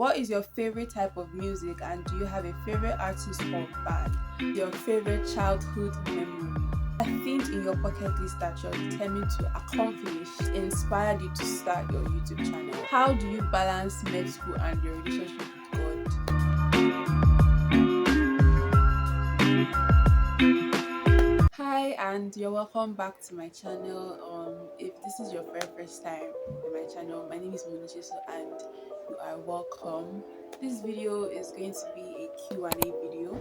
What is your favorite type of music, and do you have a favorite artist or band? Your favorite childhood memory? A thing in your bucket list that you're determined to accomplish inspired you to start your YouTube channel? How do you balance med school and your relationship with God? Hi, and you're welcome back to my channel. If this is your very first time in my channel, my name is Monique and you are welcome. This video is going to be a Q&A video.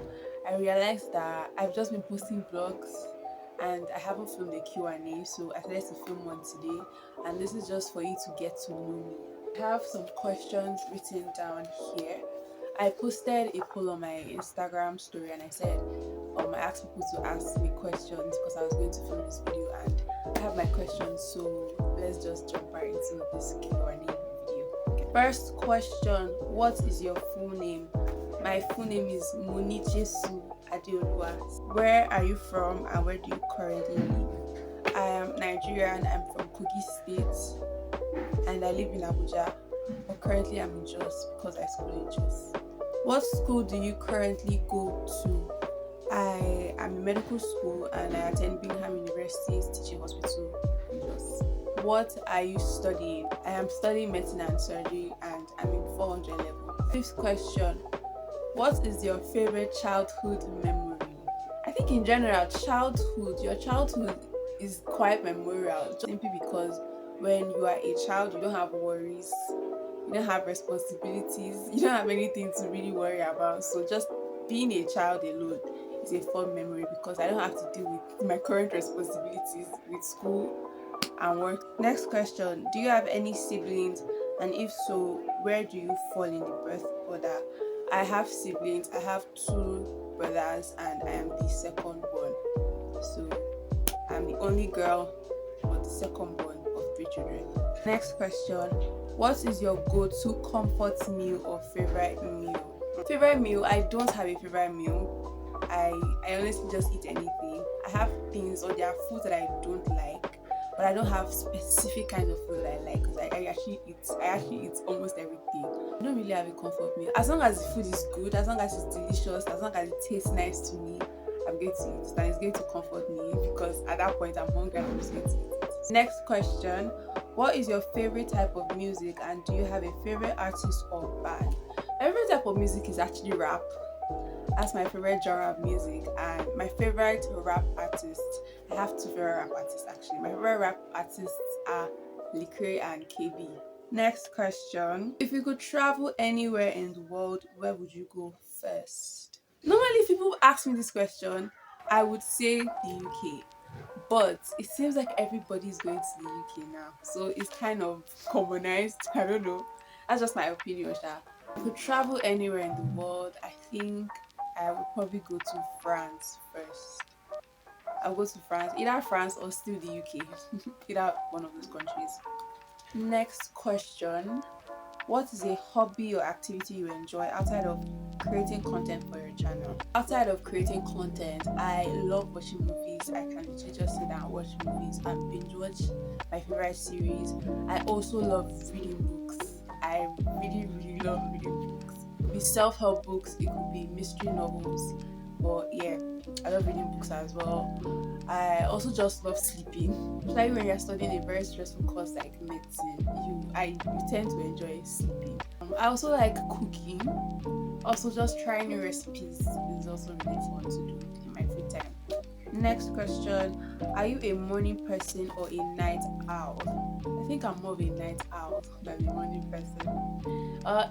I realized that I've just been posting vlogs and I haven't filmed a Q&A, so I decided to film one today, and this is just for you to get to know me. I have some questions written down here. I posted a poll on my Instagram story and I said I asked people to ask me questions because I was going to film this video, and I have my questions, so let's just jump right into this Q&A video. Okay. First question: what is your full name? My full name is Monijesu Adeolua. Where are you from and where do you currently live? I am Nigerian. I'm from Kogi State and I live in Abuja, but currently I'm in Jos because I school in Jos. What school do you currently go to? I am in medical school and I attend Bingham University's teaching hospital in Jos. What are you studying? I am studying medicine and surgery and I'm in 400 level. Fifth question: what is your favorite childhood memory? I think in general, your childhood is quite memorial, simply because when you are a child, you don't have worries, you don't have responsibilities, you don't have anything to really worry about. So just being a child alone is a fun memory because I don't have to deal with my current responsibilities with school and work. Next question: do you have any siblings, and if so, where do you fall in the birth order? I have siblings. I have 2 brothers and I am the second born. So I'm the only girl but the second born of 3 children. Next question: what is your go-to comfort meal or favorite meal? Favorite meal, I don't have a favorite meal. I honestly just eat anything. I have things, or there are foods that I don't like, but I don't have specific kinds of food that I like because I actually eat almost everything. I don't really have a comfort meal. As long as the food is good, as long as it's delicious, as long as it tastes nice to me, I'm going to eat it, and it's going to comfort me because at that point I'm hungry and I'm just going to eat it. Next question: what is your favorite type of music, and do you have a favorite artist or band? My favorite type of music is actually rap. That's my favorite genre of music, and my favorite rap artist, I have 2 favorite rap artists actually. My favorite rap artists are lukrembo and KB. Next question: if you could travel anywhere in the world, where would you go first? Normally if people ask me this question, I would say the UK, but it seems like everybody's going to the UK now, so it's kind of commonized. I don't know, that's just my opinion. If I could travel anywhere in the world, I think I would probably go to France first. I'll go to France, either France or still the UK, either one of those countries. Next question: what is a hobby or activity you enjoy outside of creating content for your channel? Outside of creating content, I love watching movies. I can literally just sit down and watch movies and binge watch my favorite series. I also love reading books. I really love reading books. It could be self-help books, it could be mystery novels, but yeah, I love reading books as well. I also just love sleeping. Especially when you're studying a very stressful course like medicine, you tend to enjoy sleeping. I also like cooking. Also, just trying new recipes is also really fun to do in my free time. Next question: are you a morning person or a night owl? I think I'm more of a night owl than a morning person.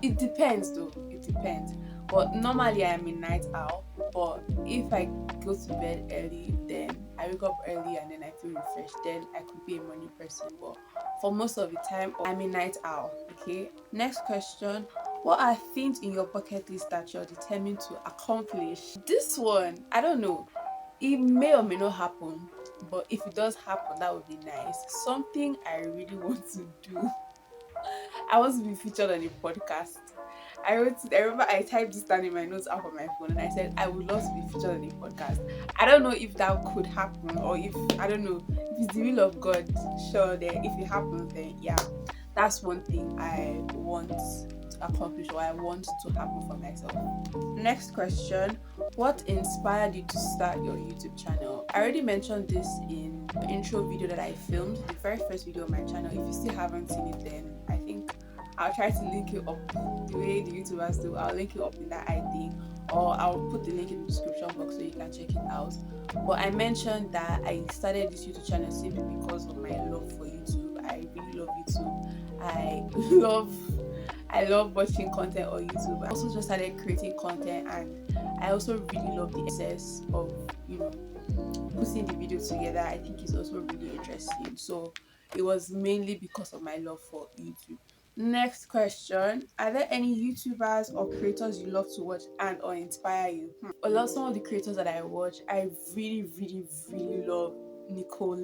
It depends though. It depends. But normally I'm a night owl. But if I go to bed early, then I wake up early and then I feel refreshed, then I could be a morning person. But for most of the time, I'm a night owl. Okay. Next question: what are things in your bucket list that you're determined to accomplish? This one, I don't know. It may or may not happen, but if it does happen, that would be nice. Something I really want to do. I want to be featured on a podcast. I remember I typed this down in my notes app on my phone and I said I would love to be featured on a podcast. I don't know if that could happen, or if I don't know if it's the will of God. Sure, then if it happens, then yeah, that's one thing I want to accomplish or I want to happen for myself. Next question: what inspired you to start your YouTube channel? I already mentioned this in the intro video that I filmed, the very first video on my channel. If you still haven't seen it, then I think I'll try to link it up the way the YouTubers do. I'll link it up in that thing, or I'll put the link in the description box so you can check it out. But I mentioned that I started this YouTube channel simply because of my love for YouTube. I really love YouTube. I love watching content on YouTube. I also just started creating content, and I also really love the process of putting the video together. I think it's also really interesting. So it was mainly because of my love for YouTube. Next question: are there any YouTubers or creators you love to watch and or inspire you? A lot some of the creators that I watch, I really love Nicole.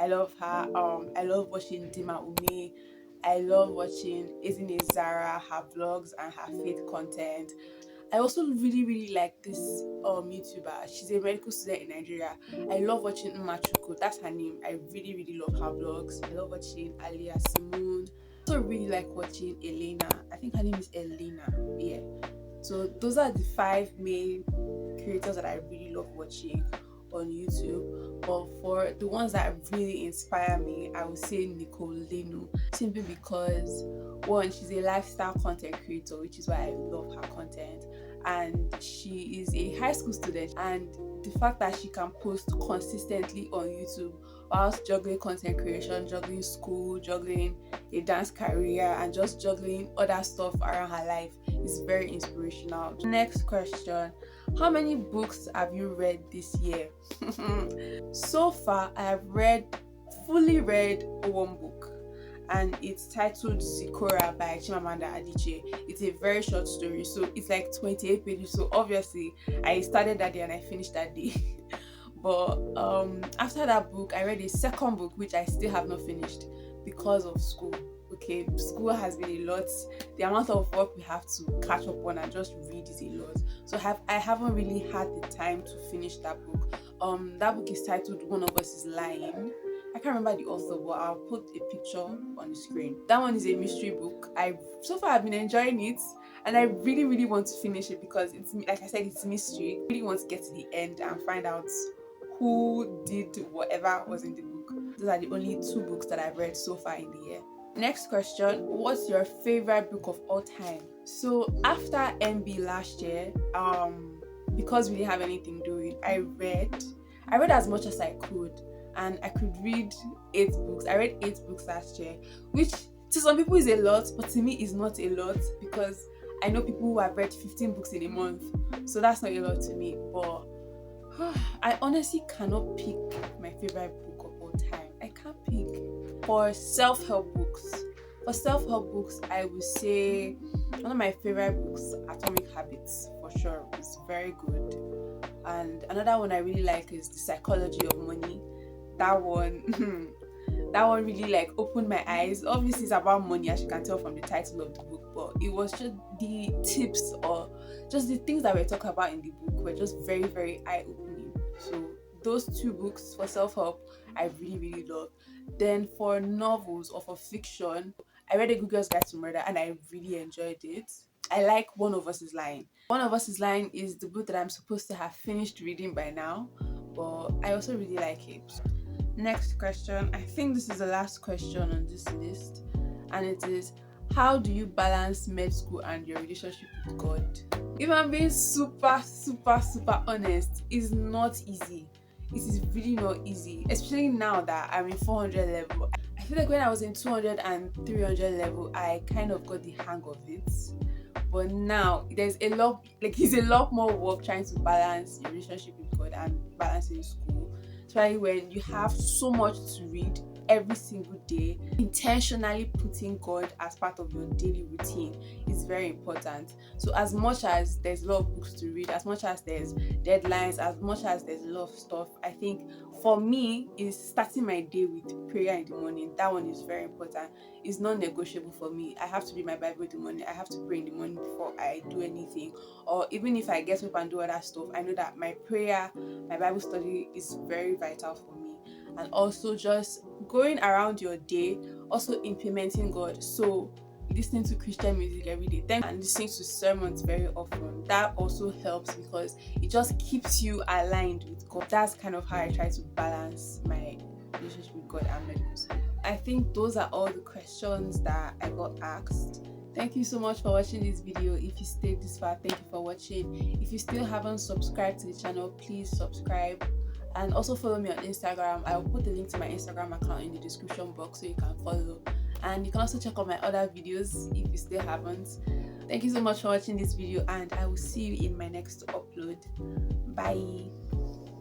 I love her. I love watching Dima Ume. I love watching Izine Zara, her vlogs and her faith content. I also really like this YouTuber. She's a medical student in Nigeria. I love watching Machuko. That's her name. I really love her vlogs. I love watching Alia Simone. I also really like watching Elena. I think her name is Elena. Yeah. So those are the 5 main creators that I really love watching on YouTube. But for the ones that really inspire me, I would say Nicole Leno, simply because one, she's a lifestyle content creator, which is why I love her content, and she is a high school student, and the fact that she can post consistently on YouTube whilst juggling content creation, juggling school, juggling a dance career, and just juggling other stuff around her life is very inspirational. Next question: how many books have you read this year? So far, I have fully read 1 book, and it's titled Sikora by Chimamanda Adichie. It's a very short story, so it's like 28 pages. So obviously, I started that day and I finished that day. But after that book, I read a second book which I still have not finished because of school. Okay, school has been a lot. The amount of work we have to catch up on and just read is a lot. So I haven't really had the time to finish that book. That book is titled One of Us is Lying. I can't remember the author, but I'll put a picture on the screen. That one is a mystery book. So far I've been enjoying it, and I really want to finish it because it's, like I said, it's mystery. I really want to get to the end and find out who did whatever was in the book. Those are the only 2 books that I've read so far in the year. Next question: what's your favorite book of all time? So after MB last year, because we didn't have anything doing, I read as much as I could, and I could read 8 books. I read 8 books last year, which to some people is a lot, but to me is not a lot, because I know people who have read 15 books in a month, so that's not a lot to me. But I honestly cannot pick my favorite book of all time. I can't pick. For self-help books, I would say one of my favorite books, Atomic Habits, for sure. It's very good. And another one I really like is The Psychology of Money. That one that one really like opened my eyes. Obviously it's about money, as you can tell from the title of the book, but it was just the tips or just the things that were talked about in the book were just very eye-opening. So those 2 books for self-help I really love. Then for novels or for fiction, I read A Good Girl's Guide to Murder and I really enjoyed it. I like One of Us is Lying. One of Us is Lying is the book that I'm supposed to have finished reading by now, but I also really like it. Next question. I think this is the last question on this list, and it is: how do you balance med school and your relationship with God? If I'm being super honest, it's not easy. It is really not easy, especially now that I'm in 400 level. I feel like when I was in 200 and 300 level, I kind of got the hang of it. But now it's a lot more work trying to balance your relationship with God and balancing school, especially when you have so much to read every single day. Intentionally putting God as part of your daily routine is very important. So as much as there's a lot of books to read, as much as there's deadlines, as much as there's a lot of stuff, I think for me is starting my day with prayer in the morning. That one is very important. It's non-negotiable for me. I have to read my Bible in the morning. I have to pray in the morning before I do anything, or even if I get up and do other stuff, I know that my prayer, my Bible study is very vital for me. And also just going around your day, also implementing God. So listening to Christian music every day, and listening to sermons very often, that also helps because it just keeps you aligned with God. That's kind of how I try to balance my relationship with God and medical school. I think those are all the questions that I got asked. Thank you so much for watching this video. If you stayed this far, thank you for watching. If you still haven't subscribed to the channel, please subscribe. And also follow me on Instagram. I will put the link to my Instagram account in the description box so you can follow. And you can also check out my other videos if you still haven't. Thank you so much for watching this video, and I will see you in my next upload. Bye.